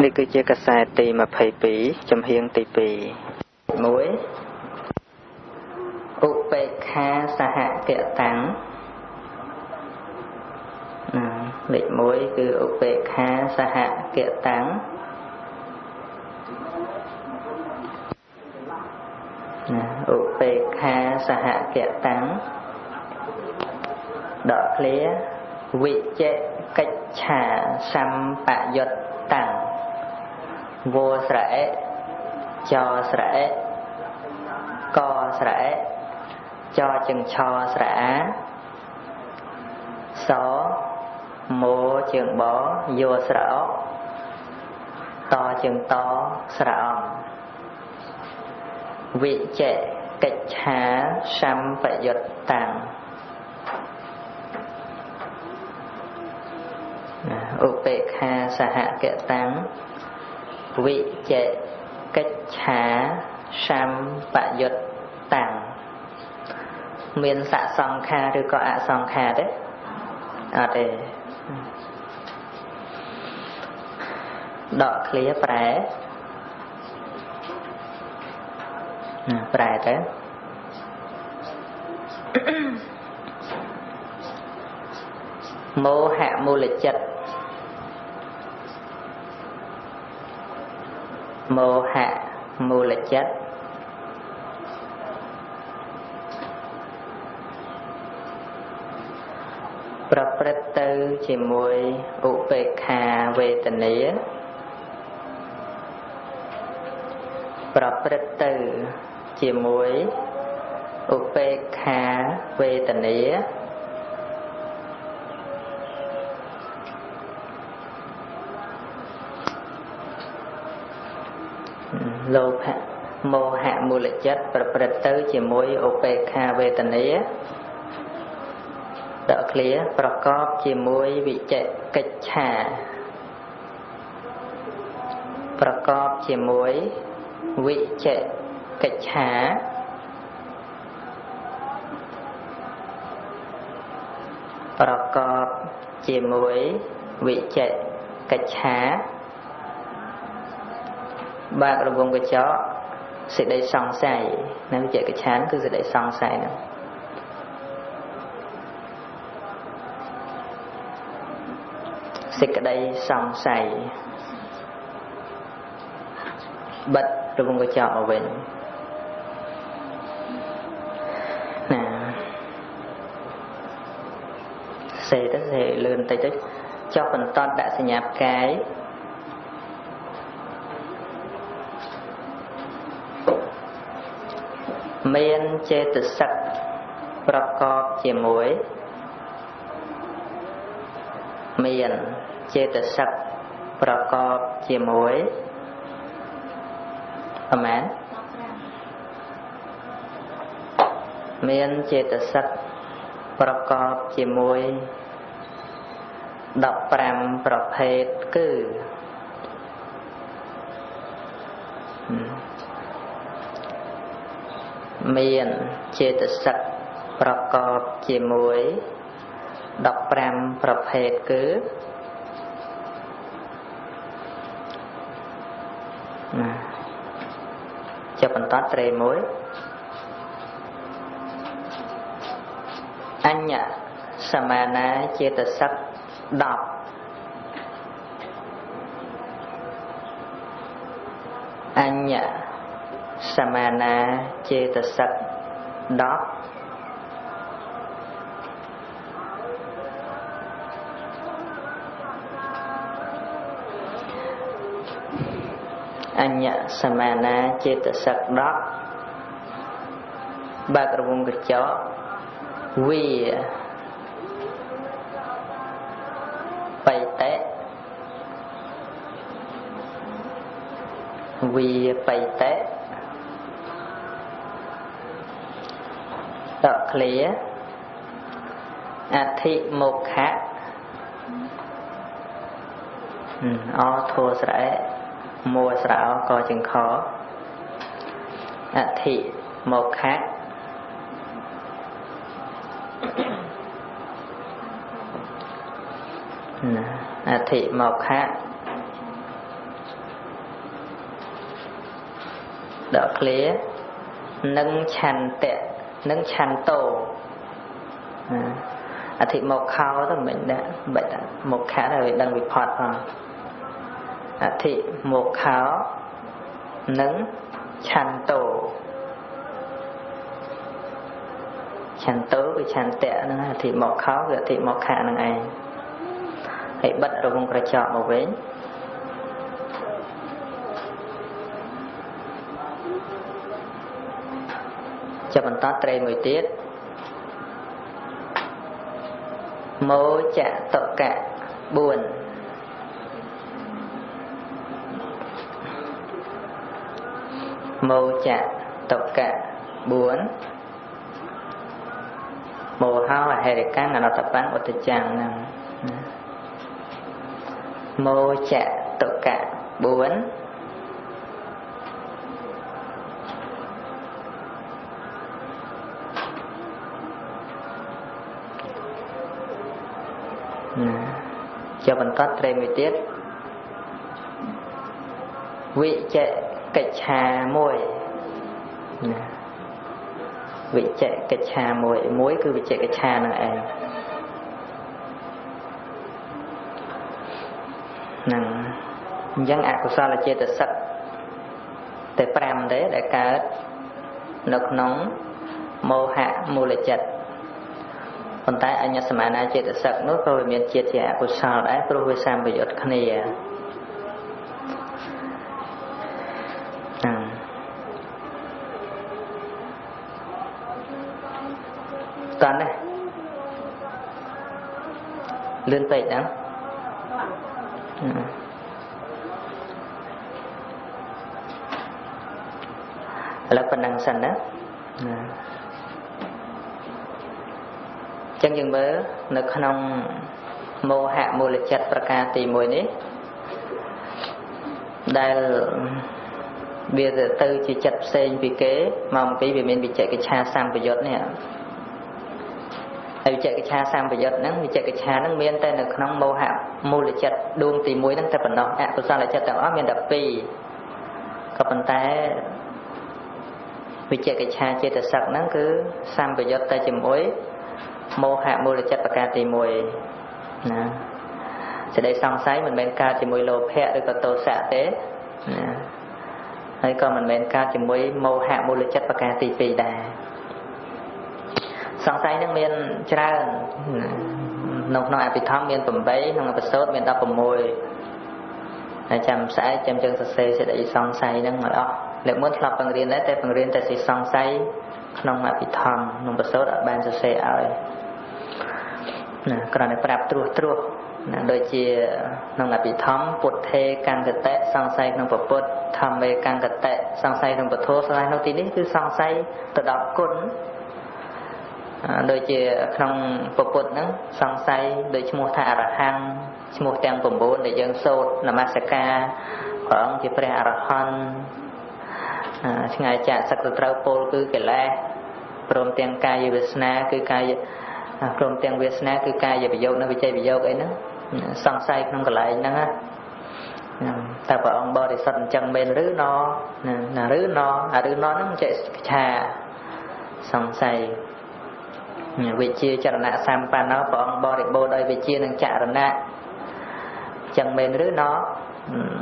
នេះគឺជាកាសែតទី22ចំហៀងទី2 1ឧបេក្ខាសហកតាំងលេខ1គឺឧបេក្ខាសហកតាំងឧបេក្ខាសហកតាំងដកឃ្លាវិចេកិច្ឆាសម្បយុត្តតាំងវោស្រៈចស្រៈកស្រៈចជើងឆស្រៈសមោជើងបយោស្រៈតជើងតស្រៈអំវិចេកិច្ឆាសម្បយុត្តតាំងឧបេក្ខាសហកតាំងវិចេកិច្ឆាសម្បយុត្តតាំងមានសសង្ខារឬក៏អសង្ខារទេអត់ទេដកឃ្លាប្រែទៅមោហៈមូលចិត្តមោហៈមូលចិត្តប្រព្រឹត្តទៅជាមួយឧបេក្ខាវេទនាប្រព្រឹត្តទៅជាមួយឧបេក្ខាវេទនាលោភៈមោហៈមូលចិត្តប្រព្រឹត្តទៅជាមួយឧបេក្ខាវេទនាដកឃ្លាប្រកបជាមួយវិចេកិច្ឆាប្រកបជាមួយវិចេកិច្ឆាប្រកបជាមួយវិចេកិច្ឆាបាក់រង្វង់កញ្ចក់សេចក្តីសង្ស័យនៅវិចេកិច្ឆាគឺសេចក្តីសង្ស័យនោះសេចក្តីសង្ស័យបិទរង្វង់កញ្ចក់មកវិញណាសេទៅសេលឿនតិចទៅចុះបន្តដាក់សញ្ញាផ្កាយមានចេតសិកប្រកបជាមួយមានចេតសិកប្រកបជាមួយប្រមាណមានចេតសិកប្រកបជាមួយ15ប្រភេទគឺមានចេតសិកប្រកបជាមួយ15ប្រភេទគឺចាប់បន្តត្រេមួយអញ្ញសមានាចេតសិក10អញ្ញសមានាចេតសិក10អញ្ញសមានាចេតសិក10បើករង្វង់កញ្ចក់វាបៃតៈវាបៃតៈដកឃ្លាអធិមោខៈអធោស្រៈមួស្រោកជើងខអធិមោខៈអធិមោខៈ đỡ clear nâng chăn tệ nâng chăn tổ thị một khao đó mình đã vậy là một khá là việc đăng bị phạt vào thị một khao nâng chăn tổ chăn tớ với chăn tệ nữa thị một khao với thị một khả năng ai hãy bắt đầu vùng phải chọn một vế cho mình tắt tre 10 tiết mô chạ tọ cả buồn mô chạ tọ cả buồn mô hao là hệ đề căng là nó tập bán của tự chàng nè mô chạ tọ cả buồn cho mình có tre 10 tiết vị chạy cách hà môi vị chạy cách hà môi cứ vị chạy cách hà này dân ác của sao là chơi tự sắc để pram đấy để cả nực nóng mô hạ mô lệ chật còn tại anh nhớ xem anh chơi tự sắc nó có về miền chia sẻ của sao đấy tôi会xem bây giờ cái này toàn này lươn tẩy đó là phần năng sẵn đó chẳng dừng bớ nó không mô hạ mô lịch chặt pra ca tì mùi ní đây bây giờ tư chỉ chặt xây vì kế mong cái vì mình bị chạy cái cha sang bây giờ này ai chạy cái cha sang bây giờ nó bị chạy cái cha nó miên tên là không mô hạ mô lịch chặt đuông tì mùi nó ta phần đó tôi sao lại chặt tao áp miên đập pi có phần tay vì chạy cái cha chơi tự sặc nó cứ sang bây giờ ta chỉ mối mô hạ mô lịch chặt pra ca tì mùi sẽ đây xong sái mình bên ca chỉ mùi lô phẹ được có tô xạ tế hay còn mình bên ca chỉ mùi mô hạ mô lịch chất và ca tì phì đà xong sái nó miền tra nông nội bị thăm miền tùm bấy nông nội sốt miền đọc bầm mùi chăm sái chăm chân sạch sẽ đẩy xong sái nó ngồi đó nếu muốn lọc bằng riêng đấy bằng riêng ta sẽ xong sái nông nội bị thăm nông nội sốt ở ban sạch ở còn này prap truo đôi chia nông nghiệp bị thấm bột thê càng gật tệ sang say nông bột bột thầm về càng gật tệ sang say nông bột thô sang nông tí đấy cứ sang say từ đó cún đôi chia nông bột bột nữa sang say đôi chia mua thà ra hang mua tiền bổn bổn để dân sốt là masaka khoảng chỉ pre arahan ngày chạy sạc từ trâu pol cứ cái lẽ prom tiền cài việt na cứ cài prom tiền việt na cứ cài về dâu nó bị chơi bị dâu ấy nữa sang say không có lại nữa ta bảo ông bò để sẵn chân bên rứ nó là rứ nó nó chạy trà sang say vị chia chả nạ sampa nó bảo ông bò để bò đây vị chia năng chả nạ chân bên rứ nó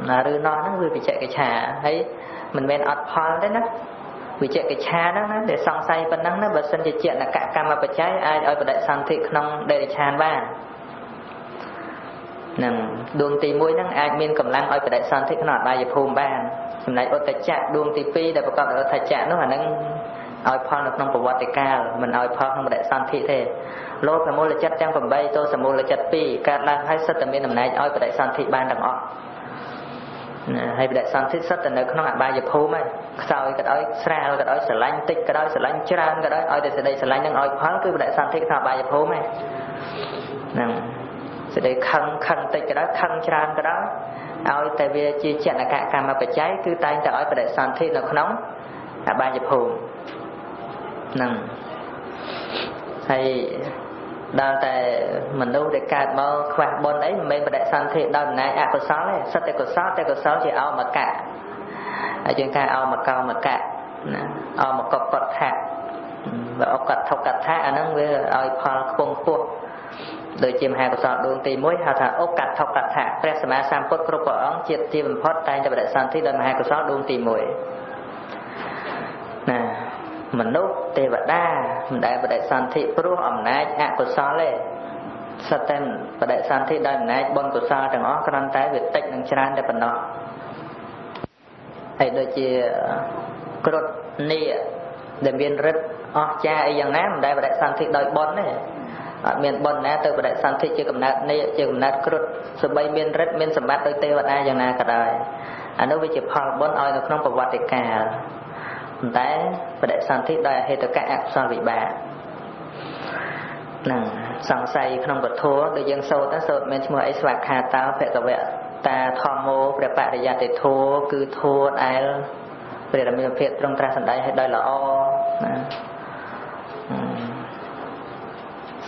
là rứ nó vừa bị chạy cái trà thấy mình bên ọt phò đấy nó vì chạy cái trà đó để sang say bên nắng nó bật sân chỉ chuyện là cả cam mà bật trái ai ở đại sản thị không để tràn ba đuông tì mũi năng ai miên cầm lăng ở đại sản thích nọt bài dập hùm ban hôm nay ở tại chạ đuông tì pi đểประกอบở tại chạ nó là năng ở phong được nông bột ca mình ở phong không đại sản thị thế lô phải mua là chất trang phẩm bay tôi sẽ mua là chất pi cả lăng hay sắt tầm bên nằm này ở đại sản thị ban đằng ọ hay đại sản thị sắt tầm nơi không bài dập hùm ấy sau cái đó sra cái đó sờ lanh tích cái đó sờ lanh tràn cái đó ở đây sờ lanh đang ở phong cứ đại sản thị thà bài dập hùm ấy sẽ để khăn tịch cái đó khăn tràn cái đó ao tại vì chia chẹn là cả cam mà phải cháy cứ tay ta ở phải để sản thị nó nóng là ba dập hồn hay đào tại mình đâu để cả bao khoa bon đấy mình phải để sản thị đào này có sáu này sao tại có sáu chỉ ao mà cả ហើយជាងការអោមកកោមកកាក់ណាអោមកកត់ថាបើអកត់ថុកកថាអាហ្នឹងវាឲ្យផលខ្ពង់ខ្ពស់ដូចជាមហាកុសលដួងទី1ហៅថាអកថុកកថាព្រះសម្មាសម្ពុទ្ធគ្រប់ព្រះអង្គជាតិទីបំផុតតែងតែបដិសន្ធិដោយមហាកុសលដួងទី1ណាមនុស្សទេវតាមិនដែលបដិសន្ធិព្រោះអំណាចអកុសលទេសត្វតែបដិសន្ធិដោយអំណាចបុណ្យកុសលទាំងអស់គ្រាន់តែវាតិចនឹងច្រើនតែប៉ុណ្ណោះហើយដូចជាគ្រុឌនីដែលមានរិទ្ធអស្ចារ្យអីយ៉ាងណាមិនដែលបដិសន្ធិដោយបុណ្យទេអត់មានបុណ្យណាទៅបដិសន្ធិជាកំណើតនេះជាកំណើតគ្រុឌសូម្បីមានរិទ្ធមានសម្បត្តិដោយទេវតាយ៉ាងណាក៏ដោយអានោះវាជាផលបុណ្យឲ្យនៅក្នុងប្រវត្តិកាលប៉ុន្តែបដិសន្ធិដោយអហេតុកៈអកុសលវិបាកហ្នឹងសង្ស័យក្នុងពធដូចយើងសូត្រមានឈ្មោះអីស្វាខាតោភគវៈតាធម្មោព្រះបរិយត្តិធម៌គឺធម៌ដែលព្រះរាមាភិបទ្រង់ត្រាស់សម្ដែងឲ្យដោយល្អណា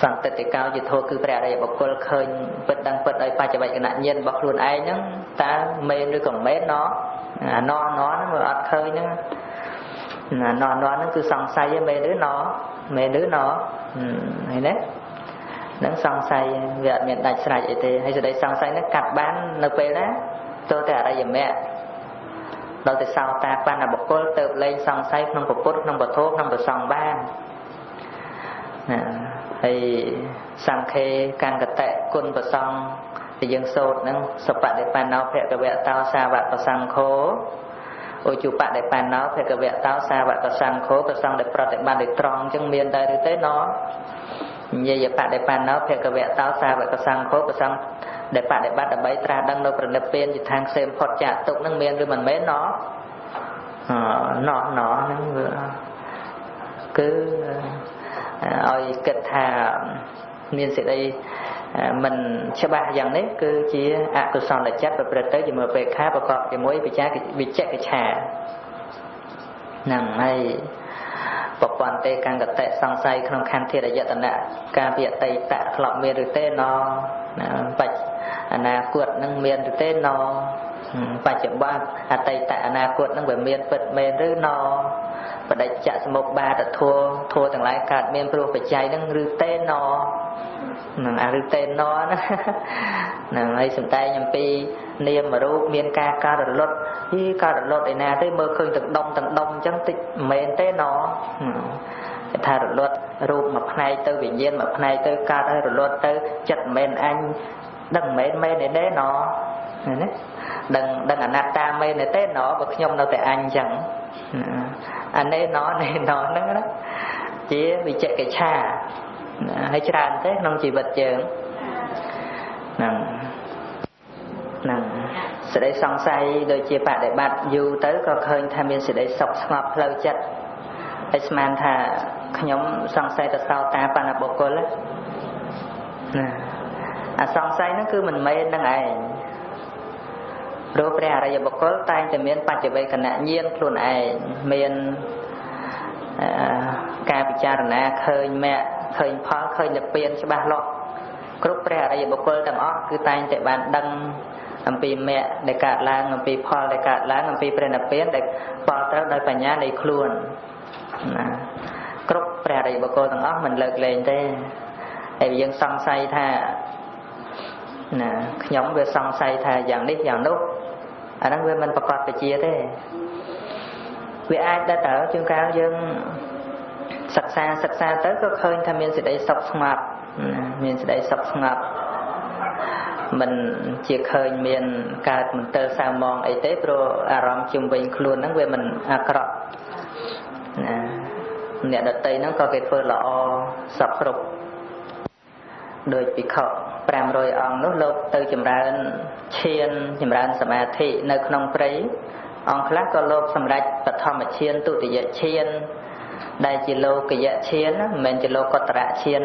សន្តិតិកោយធម៌គឺព្រះអរិយបុគ្គលឃើញពិតដឹងពិតដោយបច្ចវេកនញ្ញាណរបស់ខ្លួនឯងហ្នឹងតើមែនឬក៏មិនមែនណោះអាណោះហ្នឹងមើលអត់ឃើញហ្នឹងណោះហ្នឹងគឺសង្ស័យមែនឬណោះមែនឬណោះឃើញទេនឹងសង្ស័យវាអត់មានដាច់ស្រេចអីទេហើយសេចក្តីសង្ស័យហ្នឹងកាត់បាននៅពេលណាទោះតែអរិយមគ្គដល់តែសោតាបណ្ណបុគ្គលទៅលែងសង្ស័យក្នុងពុទ្ធក្នុងពធក្នុងប្រសង្ឃបានណាហើយសង្ឃេកង្កតៈគុណប្រសង្ឃដែលយើងសូត្រហ្នឹងសបដិបណ្ណោភគវៈតោសាវកប្រសង្ឃោឧជបដិបណ្ណោភគវៈតោសាវកសង្ឃោប្រសង្ឃដែលប្រតិបត្តិដោយត្រង់អញ្ចឹងមានដែរឬទេណោនិយាយបដិបណ្ណោភគវៈតោសាវកសង្ឃោប្រសង្ឃដែលបដិបត្តិដើម្បីត្រាស់ដឹងនៅប្រណិពានជាທາງខ្សែផុតចាកទុកនឹងមានឬមិនមែនណោណោហ្នឹងគឺឲ្យគិតថាមានសេចក្តីមិនច្បាស់យ៉ាងនេះគឺជាអកុសលចិត្តប្រព្រឹត្តទៅជាមួយបេខាប្រកបជាមួយវិជ្ជាកិច្ឆាហ្នឹងហើយបពន្តិកង្កតៈសង្ស័យក្នុងខន្ធិរយតនៈការពិអតីតៈធ្លាប់មានឬទេណបច្ចអនាគតនឹងមានឬទេណបច្ចុប្បន្នអតីតអនាគតនឹងវាមានពិតមែនឬណបដិច្ចសមុពបាតធัวទាំងឡាយកើតមានព្រោះបច្ច័យនឹងឬទេណនឹងឬទេណហ្នឹងហើយសំដែងអំពីនាមរូបមានការកើតរលត់កើតរលត់ឯណាទេមើលឃើញទាំងដុំអញ្ចឹងតិចមែនទេណគេថារលត់រូបមួយផ្នែកទៅវិញ្ញាណមួយផ្នែកទៅកើតហើយរលត់ទៅចិត្តមិនមែនអញដឹងមិនមែនទេណណាដឹងអនត្តាមែនទេណបើខ្ញុំនៅតែអញអញ្ចឹងអានេះណហ្នឹងណាជាវិជ្ជកិច្ឆាហើយច្រើនទេក្នុងជីវិតយើងហ្នឹងសេចក្តីសង្ស័យដូចជាបដិបត្តិយូរទៅក៏ឃើញថាមានសេចក្តីសុខស្ងប់ផ្លូវចិត្តហើយស្មានថាខ្ញុំសង្ស័យទៅសោតាបណ្ណបុគ្គលណាអាសង្ស័យហ្នឹងគឺមិនមែននឹងឯងព្រោះព្រះអរិយបុគ្គលតែងតែមានបច្ចវេកនញ្ញាណខ្លួនឯងមានការពិចារណាឃើញមគ្គឃើញផលឃើញនិព្វានច្បាស់លាស់គ្រប់ព្រះអរិយបុគ្គលទាំងអស់គឺតែងតែបានដឹងអំពីមគ្គដែលកើតឡើងអំពីផលដែលកើតឡើងអំពីព្រះនិព្វានដែលផលត្រូវដោយបញ្ញានៃខ្លួនណាគ្រប់ព្រះអរិយបុគ្គលទាំងអស់មិនលើកលែងទេហើយយើងសង្ស័យថាណាខ្ញុំវាសង្ស័យថាយ៉ាងនេះយ៉ាងនោះអាហ្នឹងវាមិនប្រកបវិជ្ជាទេវាអាចដែរតើជួនកាលយើងសិក្សាទៅក៏ឃើញថាមានសេចក្តីសុខស្ងប់មានសេចក្តីសុខស្ងប់មិនជាឃើញមានកើតមន្ទិលសៅមងអីទេព្រោះអារម្មណ៍ជុំវិញខ្លួនហ្នឹងវាមិនអាក្រក់ណាអ្នកដតីហ្នឹងក៏គេធ្វើល្អសពគ្រប់ដោយភិក្ខុ500អង្គនោះលោកទៅចម្រើនឈានចម្រើនសមាធិនៅក្នុងព្រៃអង្គខ្លះក៏លោកសម្រេចបឋមឈានទុតិយឈានដែលជាលោកយៈឈានមិនមែនជាលោកតរៈឈាន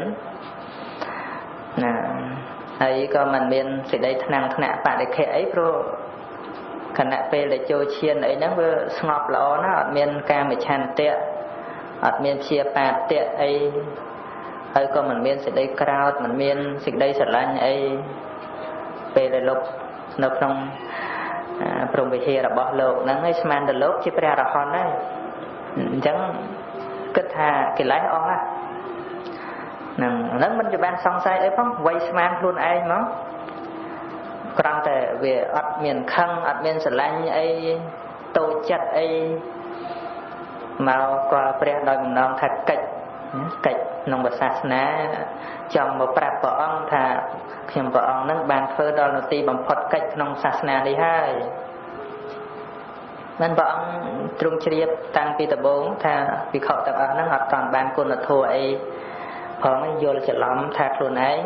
ណាហើយក៏មិនមានសេចក្តីថ្នាក់បរិខៈអីព្រោះខណៈពេលដែលចូលឈានអីហ្នឹងវាស្ងប់ល្អណាស់អត់មានកាមឆន្ទៈអត់មានព្យាបាទៈអីហើយក៏មិនមានសេចក្តីក្រោធមិនមានសេចក្តីស្រឡាញ់អីពេលដែលលោកនៅក្នុង ព្រមវិហាររបស់លោកហ្នឹងឯស្មានទៅលោកជាព្រះអរហន្តហើយអញ្ចឹងគិតថាកិលេសអស់ហ្នឹងមិនជាបានសង្ស័យអីផងវ័យស្មានខ្លួនឯងហ្មងគ្រាន់តែវាអត់មានខឹងអត់មានស្រឡាញ់អីតូចចិត្តអីមកក៏ព្រះដោយបំណងថាកិច្ចក្នុងសាសនាចង់មកប្រាប់ព្រះអង្គថាខ្ញុំព្រះអង្គនឹងបានធ្វើដល់នទីបំផុតកិច្ចក្នុងសាសនានេះហើយមិនព្រះអង្គទ្រង់ជ្រាបតាំងពីដំបូងថាវិខទាំងអស់ហ្នឹងអត់តាន់បានគុណធម៌អីផងយល់ច្រឡំថាខ្លួនឯង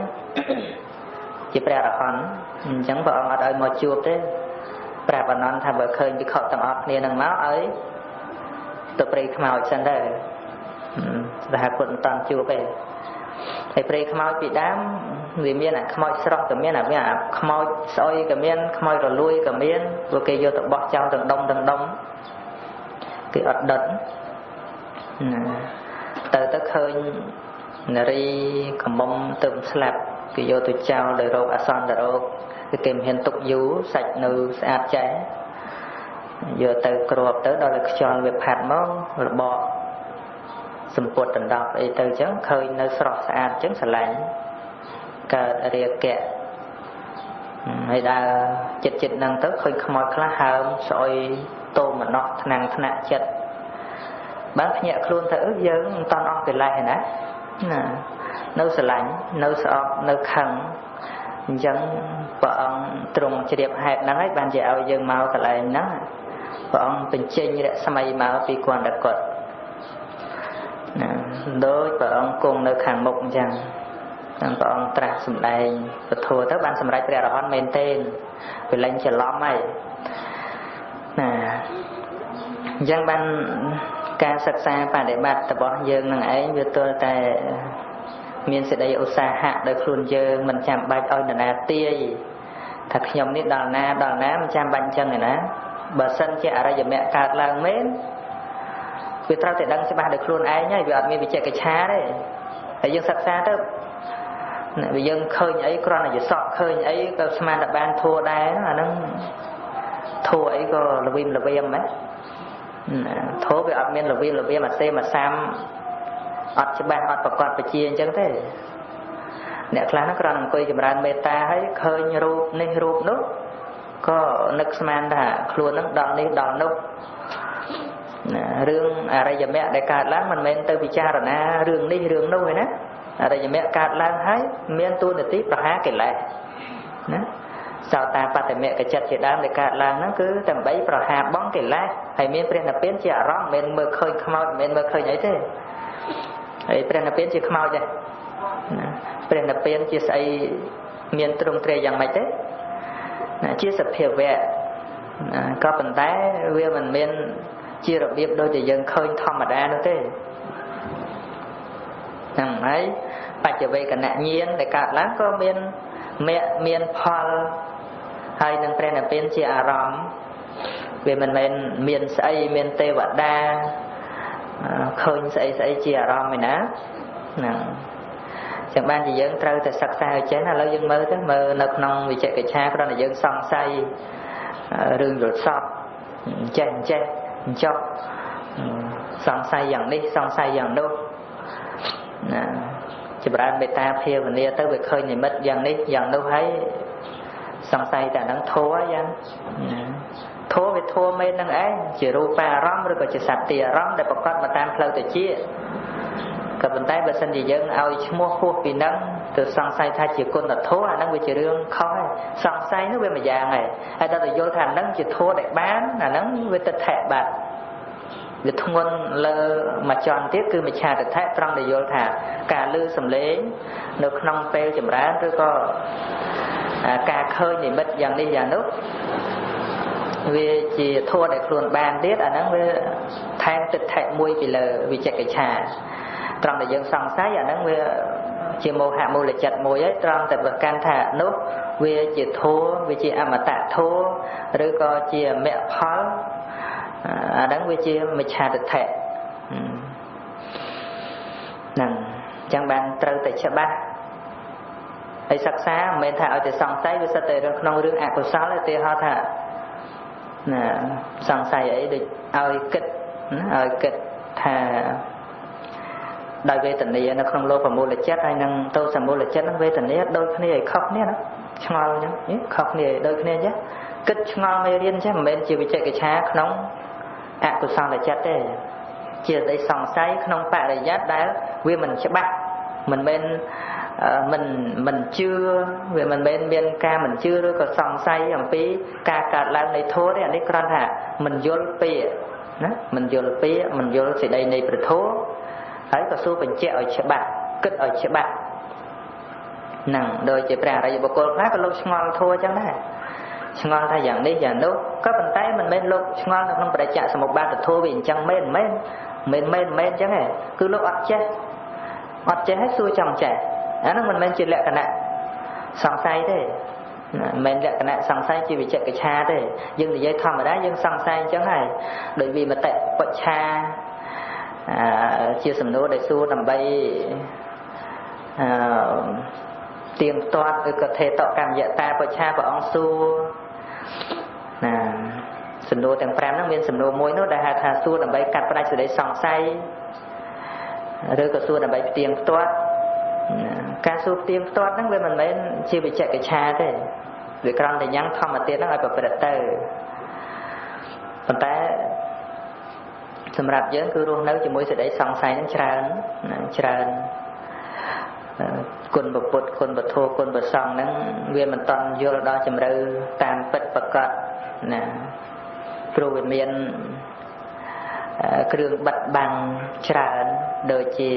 ជាព្រះអរហន្តអញ្ចឹងព្រះអង្គអត់ឲ្យមកជួបទេប្រាប់អនន្តថាបើឃើញវិខទាំងអស់គ្នានឹងមកឲ្យទៅព្រៃខ្មោចសិនទៅតែពុទ្ធមិនតាន់ជួបទេហើយព្រៃខ្មោចពីដើមវាមានអាខ្មោចស្រស់ក៏មានអាខ្មោចស្អុយក៏មានខ្មោចរលួយក៏មានព្រោះគេយកទៅបោះចោលទាំងដុំគេអត់ដិតទៅឃើញនារីកំមុំទៅស្លាប់គេយកទៅចោលដោយរោគអសន្នរោគគឺគេមិនហ៊ានទុកយូរសាច់នៅស្អាតចែយកទៅគ្របទៅដល់តែខ្យល់វាផាត់មករបកសម្ពុតដណ្ដប់អីទៅអញ្ចឹងឃើញនៅស្រស់ស្អាតអញ្ចឹងស្រឡាញ់កើតរាគៈហើយដើរចិត្តហ្នឹងទៅឃើញខ្មោចខ្លះហើមស្អុយតោមណោះថ្នាក់ចិត្តបានភ្ញាក់ខ្លួនទៅយើងមិនតន់អស់កិលេសទេណានៅស្រឡាញ់នៅស្អប់នៅខឹងអញ្ចឹងព្រះអង្គទ្រង់ជ្រាបហេតុហ្នឹងហើយបានជាឲ្យយើងមកកន្លែងហ្នឹងព្រះអង្គបញ្ចេញរស្មីមកពីគន្ធកុដដោយព្រះអង្គគង់នៅខាងមុខអញ្ចឹងព្រះអង្គត្រាស់សម្ដែងពធទៅបានសម្រេចព្រះអរហន្តមែនទេវាលែងច្រឡំហើយអញ្ចឹងបានការសិក្សាបដិបត្តិរបស់យើងនឹងឯងវាទល់តែមានសេចក្តីឧស្សាហៈដោយខ្លួនយើងមិនចាំបាច់ឲ្យនរណាទាយថាខ្ញុំនេះដល់ណាមិនចាំបាច់អញ្ចឹងទេណាបើសិនជាអរិយមគ្គកើតឡើងមែនវាត្រូវតែដឹងច្បាស់ដោយខ្លួនឯងហើយវាអត់មានវិជ្ជាកិច្ឆាទេហើយយើងសិក្សាទៅវាយើងឃើញអីគ្រាន់តែយសក់ឃើញអីក៏ស្មានតែបានធัวដែរអាហ្នឹងធัวអីក៏ល្វីមល្វាមហ្នឹងធัวវាអត់មានល្វីមល្វាមអាសេមអាសាមអត់ច្បាស់អត់ប្រកបបជាអញ្ចឹងទេអ្នកខ្លះហ្នឹងគ្រាន់តែអង្គុយចម្រើនមេត្តាហើយឃើញរូបនេះរូបនោះក៏នឹកស្មានថាខ្លួនហ្នឹងដល់នេះដល់នោះរឿងអរិយមគ្គដែលកើតឡើងមិនមែនទៅពិចារណារឿងនេះរឿងនោះទេណាអរិយមគ្គកើតឡើងហើយមានតួនាទីប្រហារកិលេសណាសោតាបត្តមគ្គចិត្តជាដើមដែលកើតឡើងហ្នឹងគឺដើម្បីប្រហារបង់កិលេសហើយមានព្រះនិព្វានជាអារម្មណ៍មិនមែនមើលឃើញខ្មោចមិនមែនមើលឃើញអីទេហើយព្រះនិព្វានជាខ្មោចដែរណាព្រះនិព្វានជាស្អីមានទ្រង់ទ្រាយយ៉ាងម៉េចទេជាសភាវៈក៏ប៉ុន្តែវាមិនមានជារបៀបដូចតែយើងឃើញធម្មតានោះទេហ្នឹងហើយបច្ចវេកណញ្ញាណដែលកើតឡើងក៏មានមគ្គមានផលហើយនឹងព្រះនិព្វានជាអារម្មណ៍វាមិនមែនមានស្អីមានទេវតាឃើញស្អីជាអារម្មណ៍ឯណាហ្នឹងចឹងបានជាយើងត្រូវតែសិក្សាឲ្យចេះឥឡូវយើងមើលទៅមើលនៅក្នុងវិជ្ជាកិច្ឆាគ្រាន់តែយើងសង្ស័យរឿងយល់សពចេះចុះសង្ស័យយ៉ាងនេះសង្ស័យយ៉ាងនោះណាចម្រើនមេត្តាភាវនាទៅវាឃើញនិមិត្តយ៉ាងនេះយ៉ាងនោះហើយសង្ស័យតែនឹងធัวយ៉ាងធัวវាធัวមែននឹងឯងជារូបអារម្មណ៍ឬក៏ជាសត្វទីអារម្មណ៍ដែលប្រកបមកតាមផ្លូវតិចក៏ប៉ុន្តែបើសិនជាយើងឲ្យឈ្មោះហួសពីនឹងទៅសង្ស័យថាជាគុណធម៌អាហ្នឹងវាជារឿងខុសហើយសង្ស័យនោះវាមួយយ៉ាងហើយហើយដល់ទៅយល់ថាហ្នឹងជាធម៌ដែលបានអាហ្នឹងវាទិដ្ឋិបាត់វាធ្ងន់លើមួយចន្ទទៀតគឺមិច្ឆាទិដ្ឋិត្រង់ដែលយល់ថាការឮសំឡេងនៅក្នុងពេលចម្រើនឬក៏ការឃើញនិមិត្តយ៉ាងនេះយ៉ាងនោះវាជាធម៌ដែលខ្លួនបានទៀតអាហ្នឹងវាថែមទិដ្ឋិមួយពីលើវិជ្ជាកិច្ឆាត្រង់ដែលយើងសង្ស័យអាហ្នឹងវាជាមោហៈមូលចិត្តមួយហើយត្រង់តែប្រកាន់ថានោះវាជាធម៌វាជាអមតៈធម៌ឬក៏ជាមគ្គផលអាហ្នឹងវាជាមិច្ឆាទិដ្ឋិហ្នឹងអញ្ចឹងបានត្រូវតែច្បាស់ហើយសិក្សាមិនមែនថាឲ្យតែសង្ស័យវាសិតតែក្នុងរឿងអកុសលទេហៅថា សង្ស័យអីដូចឲ្យគិតថាដោយវេទនានៅក្នុងលោកមូលចិត្តហើយនឹងទោសមូលចិត្តនឹងវេទនាដូចគ្នាឲ្យខុសគ្នាណាឆ្ងល់អញ្ចឹងខុសគ្នាដូចគ្នាអញ្ចឹងគិតឆ្ងល់មេរៀនអញ្ចឹងមិនមែនជាវិជ្ជកិច្ឆាក្នុងអកុសលចិត្តទេជាសេចក្តីសង្ស័យក្នុងបរិយ័តដែលវាមិនច្បាស់មិនមែនមិនជឿវាមិនមែនមានការមិនជឿឬក៏សង្ស័យអំពីការកើតឡើងនៃធម៌ទេអានេះគ្រាន់ថាមិនយល់ពាក្យណាមិនយល់ពាក្យមិនយល់សេចក្តីនៃព្រះធម៌ហើយក៏សួរបញ្ជាក់ឲ្យច្បាស់គិតឲ្យច្បាស់ហ្នឹងដោយជាព្រះអរិយបុគ្គលខ្លះក៏លោកឆ្ងល់ធម៌អញ្ចឹងដែរឆ្ងល់ថាយ៉ាងនេះយ៉ាងនោះក៏ប៉ុន្តែមិនមែនលោកឆ្ងល់នៅក្នុងបរិច្ចាសមុប្បាទធម៌វាអញ្ចឹងមែនអញ្ចឹងទេគឺលោកអត់ចេះឲ្យសួរចង់ចេះអាហ្នឹងមិនមែនជាលក្ខណៈសង្ស័យទេមិនមែនលក្ខណៈសង្ស័យជាវិជ្ជកិច្ឆាទេយើងនិយាយធម្មតាយើងសង្ស័យអញ្ចឹងហើយដោយវិមតិបច្ឆាជាសំណួរដែលសួរដើម្បីទៀងទាត់ឬក៏ថេតកម្មយតាបច្ឆាព្រះអង្គសួរណាសំណួរទាំង5ហ្នឹងមានសំណួរមួយនោះដែលហៅថាសួរដើម្បីកាត់ផ្តាច់សេចក្តីសង្ស័យឬក៏សួរដើម្បីផ្ទៀងផ្ទាត់ការសួរផ្ទៀងផ្ទាត់ហ្នឹងវាមិនមែនជាវិជ្ជកិច្ឆាទេវាគ្រាន់តែញ៉ាំងធម្មតាហ្នឹងឲ្យប្រព្រឹត្តទៅប៉ុន្តែសម្រាប់យើងគឺរស់នៅជាមួយសេចក្តីសង្ស័យហ្នឹងច្រើនគុណពុទ្ធគុណពធគុណប្រសង្ឃហ្នឹងវាមិនតន់យល់ដល់ជំរឿតាមពិតប្រកបណាព្រោះវាមានគ្រឿងបិទបាំងច្រើនដូចជា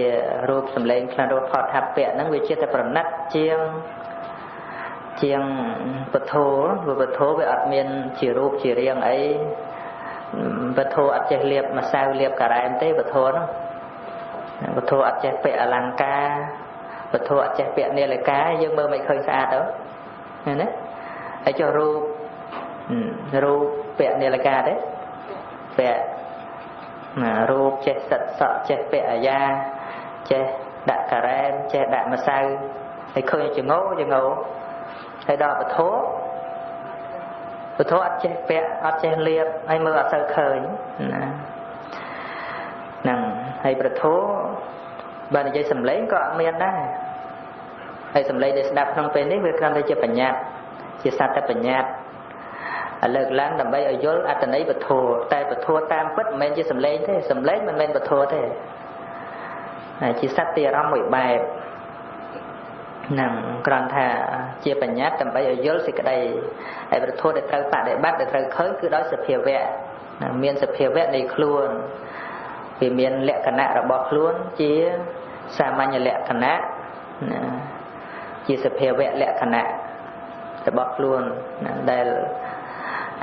រូបសម្លេងក្លិនរសផតថាពៈហ្នឹងវាជាតែប្រណិតជាងពធវាអត់មានជារូបជារាងអីពធអត់ចេះលាបម្សៅលាបការ៉ែមទេពធហ្នឹងពធអត់ចេះពាក់អលង្ការពធអត់ចេះពាក់នាឡិកាយើងមើលមិនឃើញស្អាតទៅឃើញទេហើយចុះរូបពាក់នាឡិកាទេពាក់រូបចេះសិតសក់ចេះពាក់អាយ៉ាចេះដាក់ការ៉ែមចេះដាក់ម្សៅហើយឃើញចងោហើយដល់ពធអត់ចេះពាក់អត់ចេះលាបហើយមើលអត់សូវឃើញណាហ្នឹងហើយប្រធោបើនិយាយសម្លេងក៏អត់មានដែរហើយសម្លេងដែលស្ដាប់ក្នុងពេលនេះវាគ្រាន់តែជាបញ្ញត្តិជាសត្វតែបញ្ញត្តិលើកឡើងដើម្បីឲ្យយល់អត្ថន័យពធតែពធតាមពិតមិនមែនជាសម្លេងទេសម្លេងមិនមែនពធទេជាសត្វទីអារម្មណ៍មួយបែបហ្នឹងគ្រាន់ថាជាបញ្ញត្តិដើម្បីឲ្យយល់សេចក្តីហើយពធដែលត្រូវបដិបត្តិដែលត្រូវឃើញគឺដោយសភាវៈមានសភាវៈនៃខ្លួនវាមានលក្ខណៈរបស់ខ្លួនជាសាមញ្ញលក្ខណៈជាសភាវៈលក្ខណៈរបស់ខ្លួនដែល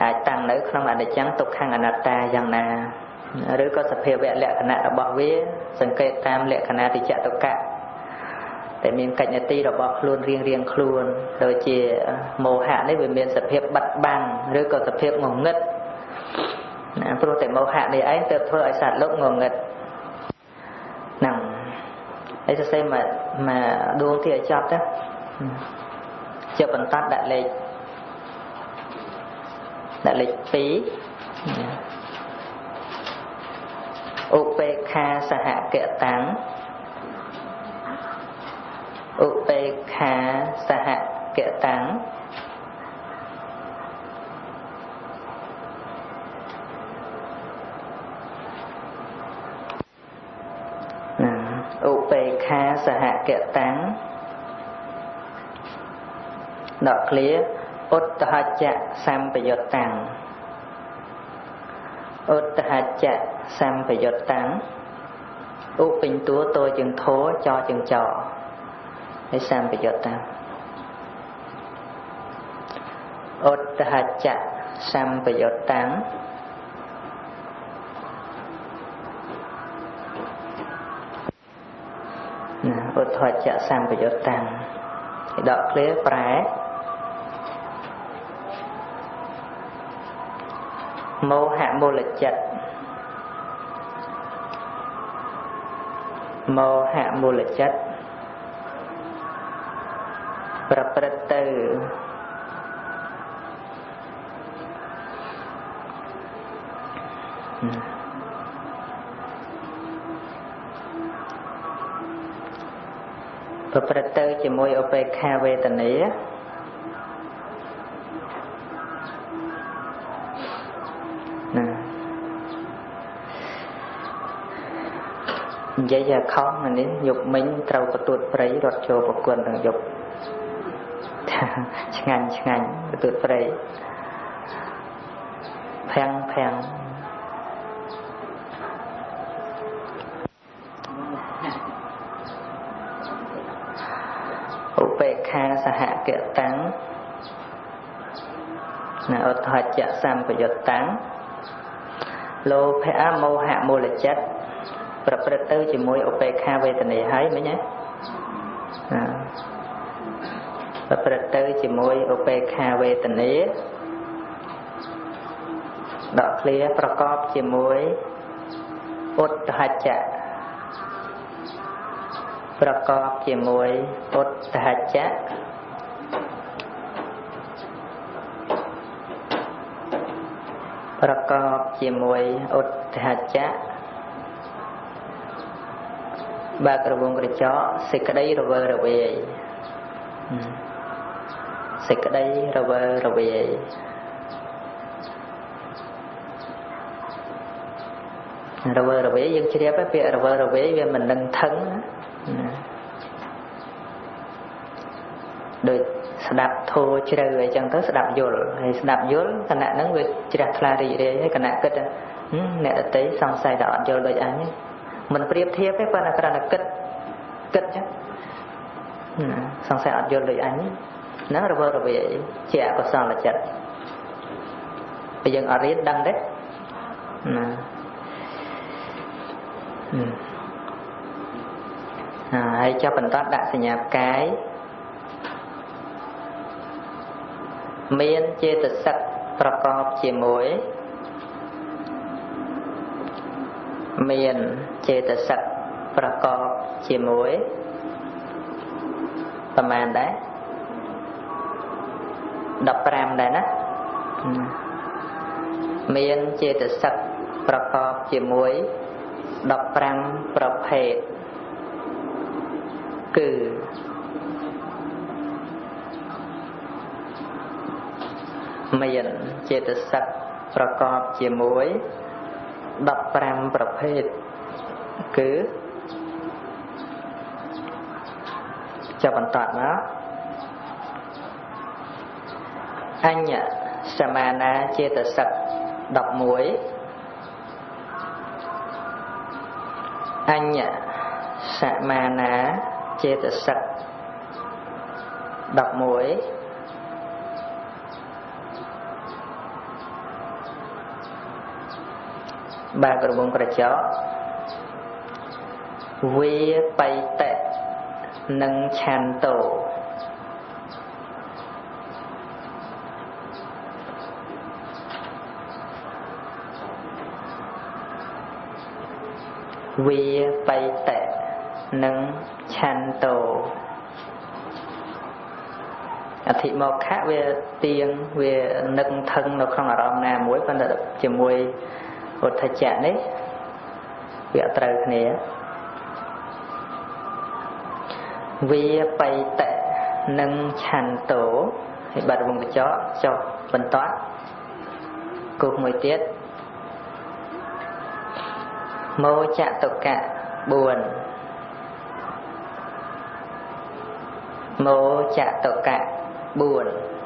អាចតាំងនៅក្នុងអនិច្ចំទុក្ខំអនត្តាយ៉ាងណាឬក៏សភាវៈលក្ខណៈរបស់វាសង្កេតតាមលក្ខណៈតិចតុកៈតែមានកិច្ចនីតិរបស់ខ្លួនរៀងខ្លួនដូចជាមោហៈនេះវាមានសភាពបិទបាំងឬក៏សភាពងងឹតព្រោះតែមោហៈនេះឯងទៅធ្វើឲ្យសត្វលោកងងឹតហ្នឹងហើយសរសេរមកដួងទីឲ្យចប់ទៅជាបន្តដាក់លេខ2ឧបេក្ខាសហកតាំងឧបេក្ខាសហកតាំងឧបេក្ខាសហកតាំងដកឃ្លាឧត្តហច្ចៈសម្បយុត្តតាំងឧត្តហច្ចៈសម្បយុត្តតាំងឧពេញតួតជាងធោចជាងចហើយសម្បយុត្តតាំងឧត្តហច្ចៈសម្បយុត្តតាំងឧត្តហច្ចៈសម្បយុត្តតាំងដកឃ្លាប្រែមោហៈមូលចិត្តមោហៈមូលចិត្តប្រព្រឹត្តទៅ ប្រព្រឹត្តទៅជាមួយឧបេក្ខាវេទនាណានិយាយខុសណានេះយប់មិញត្រូវកទួតព្រៃរត់ចូលប្រគល់ទាំងយប់ឆ្ងាញ់កទួតព្រៃភាំងឧបេក្ខាសហគតាំងណាឧទ្ធច្ចៈសម្បយុត្តតាំងលោភៈមោហៈមូលចិត្តប្រព្រឹត្តទៅជាមួយឧបេក្ខាវេទនាហើយមិញណាប្រព្រឹត្តទៅជាមួយឧបេក្ខាវេទនាដកឃ្លាប្រកបជាមួយឧទ្ធច្ចៈប្រកបជាមួយឧទ្ធច្ចៈប្រកបជាមួយឧទ្ធច្ចៈបើករវងក្រចកសេចក្តីរវើរវាយសេចក្តីរវើរវាយរវើរវាយយើងជ្រាបពាក្យរវើរវាយវាមិននឹងថឹងដូចស្ដាប់ធោជ្រៅអីចឹងទៅស្ដាប់យល់ហើយស្ដាប់យល់គណៈហ្នឹងវាជ្រះថ្លារីករាយហើយគណៈគិតអ្នកដទៃសង្ស័យថាអត់យល់ដូចអញមិនប្រៀបធៀបទេប៉ុន្តែគ្រាន់តែគិតចឹងសង្ស័យអត់យល់ដូចអញហ្នឹងរវើរវាយជាអកុសលចិត្តពេលយើងអត់រៀនដឹងទេណាហើយចាប់បន្តដាក់សញ្ញាផ្កាយមានចេតសិកប្រកបជាមួយមានចេតសិកប្រកបជាមួយប្រមាណដែរ15ដែរណាមានចេតសិកប្រកបជាមួយ15ប្រភេទគឺមានចេតសិកប្រកបជាមួយ15ប្រភេទគឺចាប់បន្តមកអញ្ញសមាណាចេតសិក11អញ្ញសមាណាចេតសិក11បើក្រវងក្រចកវាបៃតៈនិងឆន្ទោវាបៃតៈនិងឆន្ទោអធិមកខៈវាទៀងវានឹកថឹងនៅក្នុងអារម្មណ៍ណាមួយប៉ុន្តែជាមួយឧទ្ធច្ចៈនេះវាត្រូវគ្នាវាបៃតៈនិងឆន្ទោហើយបាត់វងកញ្ចក់ចុះបន្តគូសមួយទៀតមោចតុកៈ4មោចតុកៈ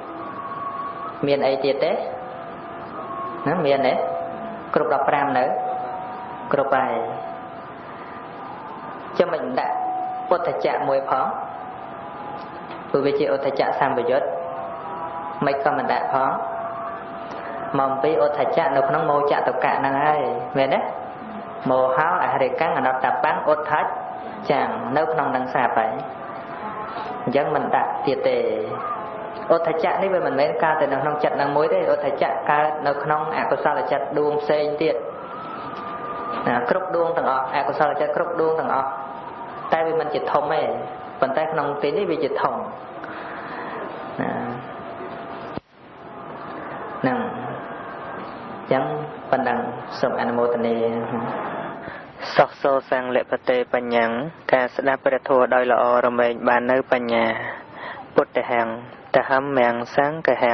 4មានអីទៀតទេណាមានទេគ្រប់15នៅគ្រប់ហើយចាំមិនដាក់ឧទ្ធច្ចៈមួយផងព្រោះវាជាឧទ្ធច្ចៈសម្បយុត្តមិនក៏មិនដាក់ផងមកអំពីឧទ្ធច្ចៈនៅក្នុងមោចតុកៈហ្នឹងហើយមែនទេមោហោអហរិកੰអនត្តបាំងឧទ្ធច្ចៈនៅក្នុងនឹងស្រាប់ហើយអញ្ចឹងមិនដាក់ទៀតទេឧទ្ធច្ចៈនេះវាមិនមែនកើតតែនៅក្នុងចិត្តនឹងមួយទេឧទ្ធច្ចៈកើតនៅក្នុងអកុសលចិត្តដួងផ្សេងទៀតគ្រប់ដួងទាំងអស់អកុសលចិត្តគ្រប់ដួងទាំងអស់តែវាមិនជាធំទេប៉ុន្តែក្នុងទីនេះវាជាធំហ្នឹងអញ្ចឹងប៉ុណ្ណឹងសូមអនុមោទនា សោះសូសាំងលពតេបញ្ញੰការស្ដាប់ព្រះធម៌ដោយល្អរមែងបាននៅបញ្ញាពុទ្ធហੰតហំមំសង្ឃហੰ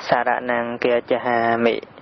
សារណੰគាចហាមិ